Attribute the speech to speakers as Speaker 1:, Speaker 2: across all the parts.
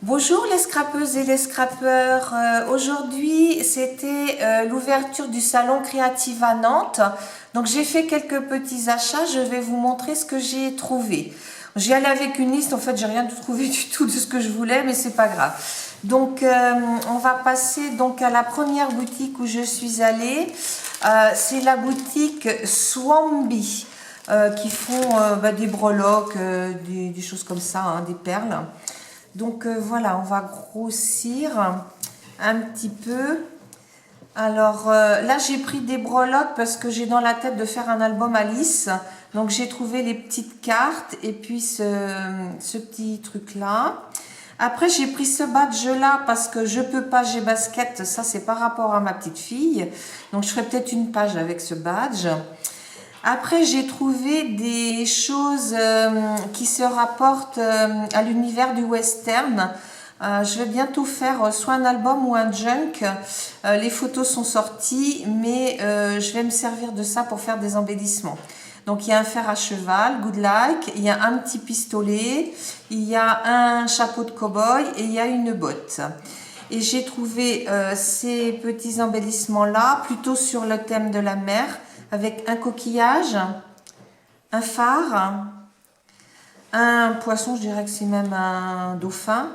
Speaker 1: Bonjour les scrapeuses et les scrapeurs. Aujourd'hui, c'était l'ouverture du salon Créative à Nantes. Donc j'ai fait quelques petits achats. Je vais vous montrer ce que j'ai trouvé. J'y allais avec une liste. En fait, j'ai rien trouvé du tout de ce que je voulais, mais c'est pas grave. Donc on va passer donc à la première boutique où je suis allée. C'est la boutique Swambi. Qui font des breloques, des choses comme ça, hein, des perles. Donc voilà, on va grossir un petit peu. Alors là, j'ai pris des breloques parce que j'ai dans la tête de faire un album Alice. Donc j'ai trouvé les petites cartes et puis ce petit truc-là. Après, j'ai pris ce badge-là parce que je peux pas, j'ai basket. Ça, c'est par rapport à ma petite fille. Donc je ferai peut-être une page avec ce badge. Après, j'ai trouvé des choses qui se rapportent à l'univers du western. Je vais bientôt faire soit un album ou un junk. Les photos sont sorties, mais je vais me servir de ça pour faire des embellissements. Donc, il y a un fer à cheval, good like, il y a un petit pistolet, il y a un chapeau de cow-boy et il y a une botte. Et j'ai trouvé ces petits embellissements-là plutôt sur le thème de la mer, avec un coquillage, un phare, un poisson, je dirais que c'est même un dauphin,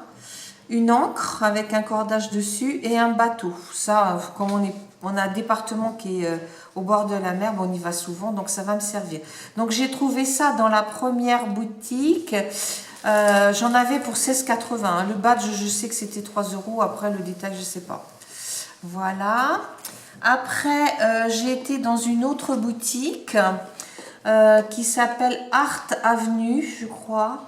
Speaker 1: une ancre avec un cordage dessus et un bateau. Ça, comme on a un département qui est au bord de la mer, on y va souvent, donc ça va me servir. Donc j'ai trouvé ça dans la première boutique. J'en avais pour 16,80. Le badge, je sais que c'était 3 €. Après, le détail, je ne sais pas. Voilà. Après, j'ai été dans une autre boutique qui s'appelle Art Avenue, je crois.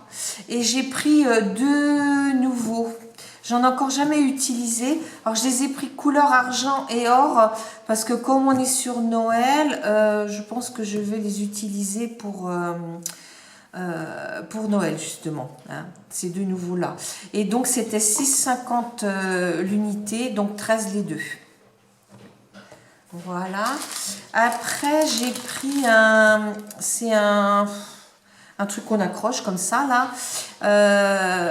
Speaker 1: Et j'ai pris deux nouveaux. J'en ai encore jamais utilisé. Alors, je les ai pris couleur argent et or parce que comme on est sur Noël, je pense que je vais les utiliser pour Noël justement, hein, ces deux nouveaux-là. Et donc, c'était 6,50 l'unité, donc 13 les deux. Voilà. Après, j'ai pris c'est un truc qu'on accroche comme ça, là.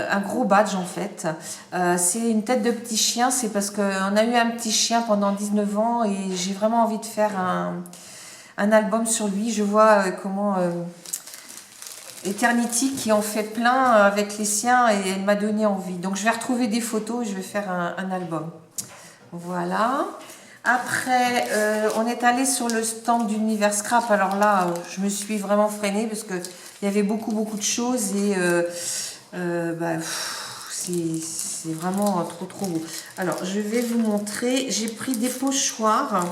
Speaker 1: Un gros badge, en fait. C'est une tête de petit chien. C'est parce qu'on a eu un petit chien pendant 19 ans et j'ai vraiment envie de faire un album sur lui. Je vois comment Eternity qui en fait plein avec les siens et elle m'a donné envie. Donc, je vais retrouver des photos et je vais faire un album. Voilà. Après, on est allé sur le stand d'Univers Scrap. Alors là, je me suis vraiment freinée parce qu'il y avait beaucoup de choses et c'est vraiment trop beau. Alors, je vais vous montrer. J'ai pris des pochoirs,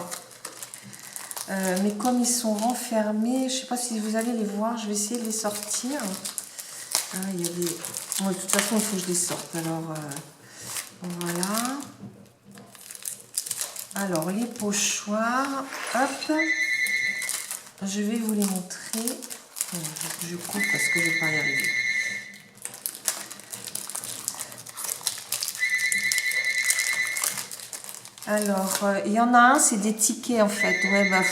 Speaker 1: mais comme ils sont renfermés, je ne sais pas si vous allez les voir. Je vais essayer de les sortir. Ah, il y a des... Bon, de toute façon, il faut que je les sorte. Alors, voilà. Alors, les pochoirs, hop, je vais vous les montrer. Je coupe parce que je ne vais pas y arriver. Alors, il y en a un, c'est des tickets en fait. Ouais, bah,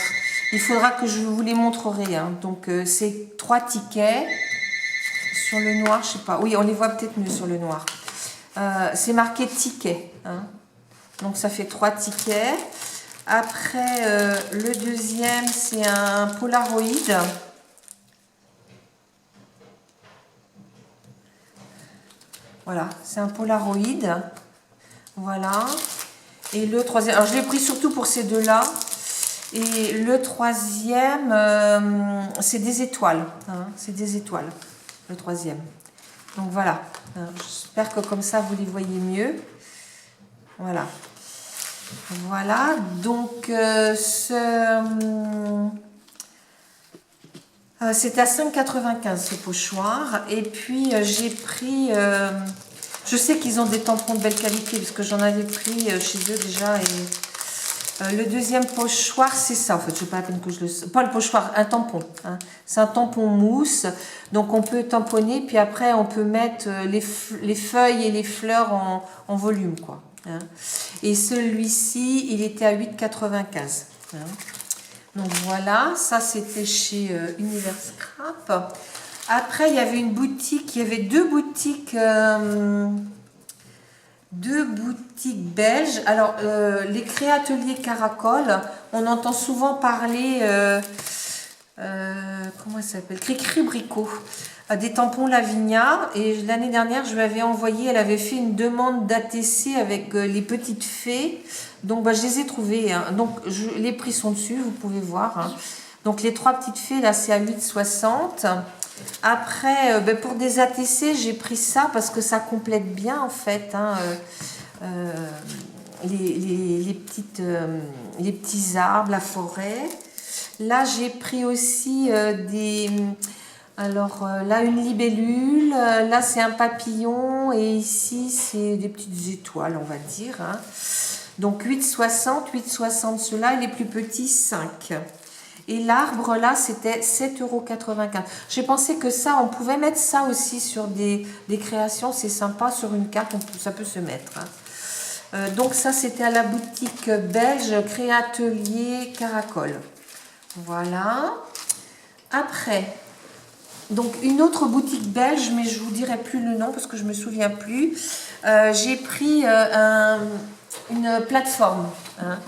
Speaker 1: il faudra que je vous les montrerai. Hein. Donc, c'est 3 tickets. Sur le noir, je ne sais pas. Oui, on les voit peut-être mieux sur le noir. C'est marqué ticket. Hein. Donc, ça fait 3 tickets. Après, le deuxième, c'est un Polaroid. Voilà, c'est un Polaroid. Voilà. Et le troisième, alors je l'ai pris surtout pour ces deux-là. Et le troisième, c'est des étoiles. Hein, c'est des étoiles, le troisième. Donc voilà. J'espère que comme ça, vous les voyez mieux. Voilà. Voilà, donc c'est à 5,95 ce pochoir. Et puis j'ai pris, je sais qu'ils ont des tampons de belle qualité parce que j'en avais pris chez eux déjà. Et le deuxième pochoir, c'est ça en fait, je ne sais pas à peine que je le... Pas le pochoir, un tampon. Hein. C'est un tampon mousse, donc on peut tamponner, puis après on peut mettre les feuilles et les fleurs en volume, quoi. Hein. Et celui-ci, il était à 8,95. Hein. Donc voilà, ça c'était chez Univers Scrap. Après, il y avait une boutique, il y avait deux boutiques deux boutiques belges. Alors, les Créateliers Caracol, on entend souvent parler, comment ça s'appelle, Cricri Bricot, des tampons Lavinia. Et l'année dernière, je lui avais envoyé, elle avait fait une demande d'ATC avec les petites fées. Donc, bah, je les ai trouvées, hein. Donc, les prix sont dessus, vous pouvez voir, hein. Donc, les trois petites fées, là, c'est à 8,60. Après, ben, pour des ATC, j'ai pris ça parce que ça complète bien, en fait, hein, les petits arbres, la forêt. Là, j'ai pris aussi alors là, une libellule. Là, c'est un papillon. Et ici, c'est des petites étoiles, on va dire, hein. Donc, 8,60 ceux-là. Et les plus petits, 5. Et l'arbre, là, c'était 7,95 €. J'ai pensé que ça, on pouvait mettre ça aussi sur des créations. C'est sympa, sur une carte, ça peut se mettre, hein. Donc ça, c'était à la boutique belge Créatelier Caracol. Voilà. Après, donc une autre boutique belge, mais je ne vous dirai plus le nom parce que je ne me souviens plus. J'ai pris une plateforme, hein.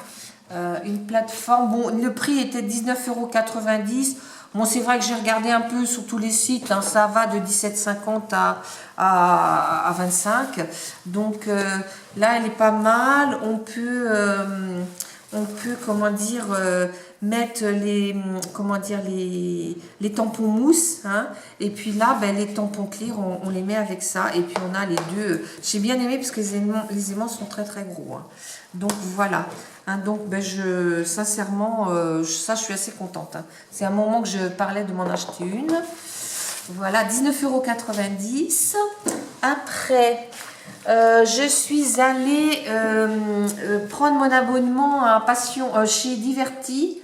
Speaker 1: Une plateforme, bon, le prix était 19,90 €. Bon, c'est vrai que j'ai regardé un peu sur tous les sites, hein, ça va de 17,50 à 25. Donc là, elle est pas mal. On peut comment dire, mettre les tampons mousse, hein. Et puis là, ben, les tampons clear, on les met avec ça. Et puis on a les deux. J'ai bien aimé parce que les aimants sont très très gros, hein. Donc voilà. Hein, donc ben, sincèrement, ça je suis assez contente, hein. C'est un moment que je parlais de m'en acheter une. Voilà, 19,90 €. Après, je suis allée prendre mon abonnement à Passion chez Diverty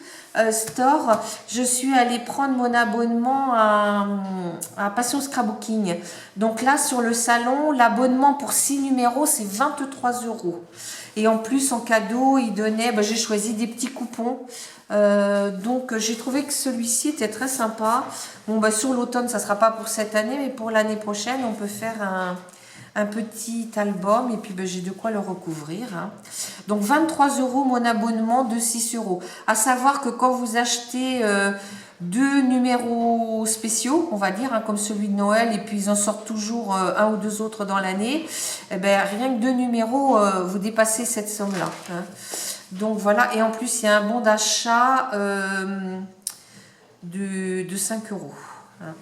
Speaker 1: Store. Je suis allée prendre mon abonnement à Passion Scrapbooking. Donc là, sur le salon, l'abonnement pour 6 numéros, c'est 23 €. Et en plus, en cadeau, il donnait, ben, j'ai choisi des petits coupons. Donc j'ai trouvé que celui-ci était très sympa. Bon, ben, sur l'automne, ça ne sera pas pour cette année, mais pour l'année prochaine, on peut faire un petit album et puis ben, j'ai de quoi le recouvrir, hein. Donc 23 € mon abonnement de 6 €. À savoir que quand vous achetez deux numéros spéciaux, on va dire, hein, comme celui de Noël, et puis ils en sortent toujours un ou deux autres dans l'année, eh ben, rien que deux numéros, vous dépassez cette somme-là, hein. Donc voilà, et en plus il y a un bon d'achat de 5 €, hein.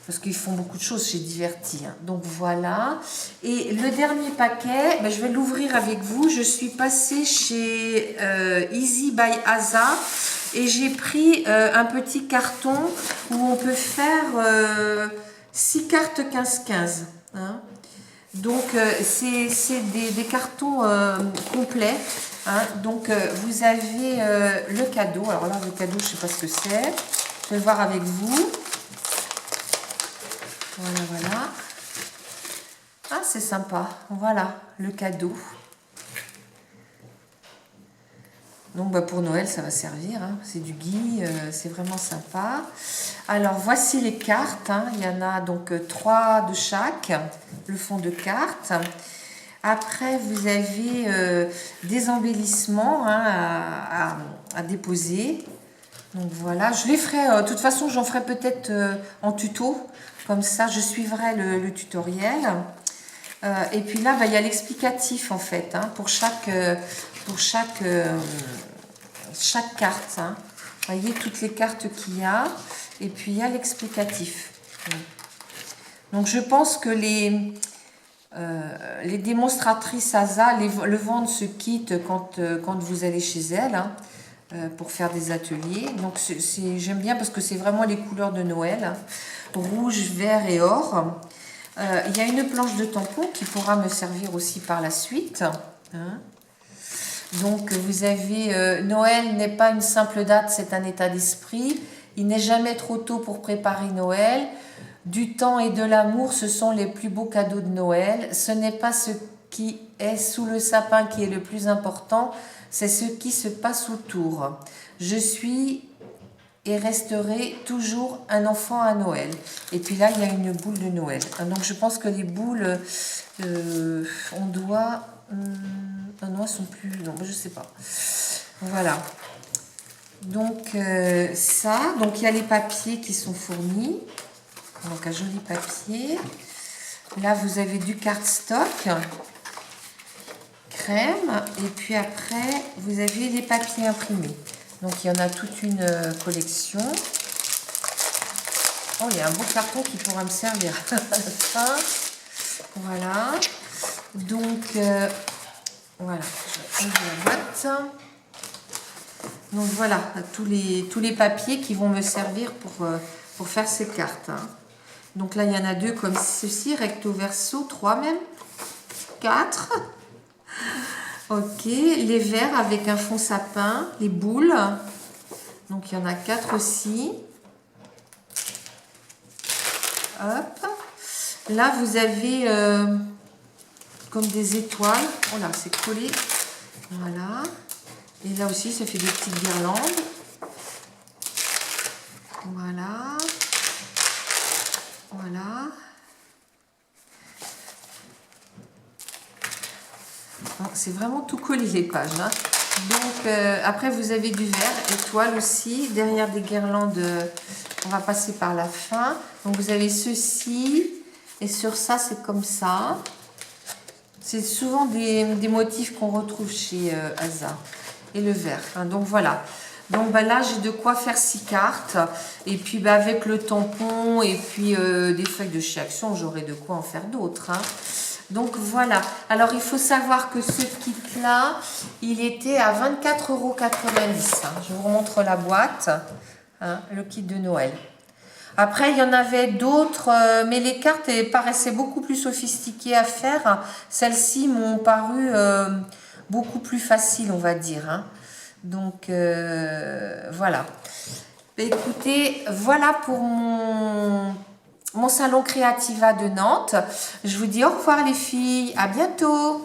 Speaker 1: Parce qu'ils font beaucoup de choses chez Diverty, hein. Donc voilà. Et le dernier paquet, ben, je vais l'ouvrir avec vous. Je suis passée chez Easy by Asa et j'ai pris un petit carton où on peut faire 6 cartes 15-15, hein. Donc c'est des cartons complets, hein. Donc vous avez le cadeau. Alors là, le cadeau, je ne sais pas ce que c'est. Je vais le voir avec vous. Voilà, voilà. Ah, c'est sympa. Voilà, le cadeau. Donc, bah, pour Noël, ça va servir, hein. C'est du gui, c'est vraiment sympa. Alors, voici les cartes, hein. Il y en a donc 3 de chaque, le fond de carte. Après, vous avez des embellissements, hein, à déposer. Donc voilà, je les ferai, de toute façon j'en ferai peut-être en tuto, comme ça je suivrai le tutoriel. Et puis là, bah, il y a l'explicatif en fait, hein, pour chaque carte, hein. Vous voyez toutes les cartes qu'il y a, et puis il y a l'explicatif. Donc je pense que les démonstratrices ASA le vendent ce kit quand vous allez chez elles, hein, pour faire des ateliers. Donc j'aime bien parce que c'est vraiment les couleurs de Noël, hein, rouge, vert et or. Il y a une planche de tampons qui pourra me servir aussi par la suite, hein. Donc vous avez Noël n'est pas une simple date, c'est un état d'esprit. Il n'est jamais trop tôt pour préparer Noël. Du temps et de l'amour, ce sont les plus beaux cadeaux de Noël. Ce n'est pas ce qui est sous le sapin qui est le plus important, c'est ce qui se passe autour. Je suis et resterai toujours un enfant à Noël. Et puis là, il y a une boule de Noël. Donc je pense que les boules, on doit... ah non, elles sont plus... Non, je sais pas. Voilà. Donc ça, donc il y a les papiers qui sont fournis. Donc un joli papier. Là, vous avez du cardstock, crème. Et puis après, vous avez les papiers imprimés. Donc il y en a toute une collection. Oh, il y a un beau carton qui pourra me servir à la fin. Voilà. Donc, voilà. Je vais prendre la boîte. Donc voilà, tous les papiers qui vont me servir pour faire ces cartes. Donc là, il y en a 2 comme ceci, recto verso, 3 même, 4. Ok, les verres avec un fond sapin, les boules. Donc il y en a 4 aussi. Hop. Là, vous avez comme des étoiles. Oh là, c'est collé. Voilà. Et là aussi, ça fait des petites guirlandes. Voilà. Voilà. C'est vraiment tout collé les pages. Donc, après, vous avez du vert, étoile aussi. Derrière des guirlandes, on va passer par la fin. Donc, vous avez ceci. Et sur ça, c'est comme ça. C'est souvent des motifs qu'on retrouve chez Aza. Et le vert. Donc voilà. Donc là, j'ai de quoi faire 6 cartes. Et puis avec le tampon et puis des feuilles de chez Action, j'aurai de quoi en faire d'autres. Donc voilà. Alors il faut savoir que ce kit-là, il était à 24,90 €. Je vous remontre la boîte. Le kit de Noël. Après, il y en avait d'autres, mais les cartes paraissaient beaucoup plus sophistiquées à faire. Celles-ci m'ont paru beaucoup plus faciles, on va dire. Donc, voilà. Écoutez, voilà pour mon salon Créativa de Nantes. Je vous dis au revoir les filles, à bientôt.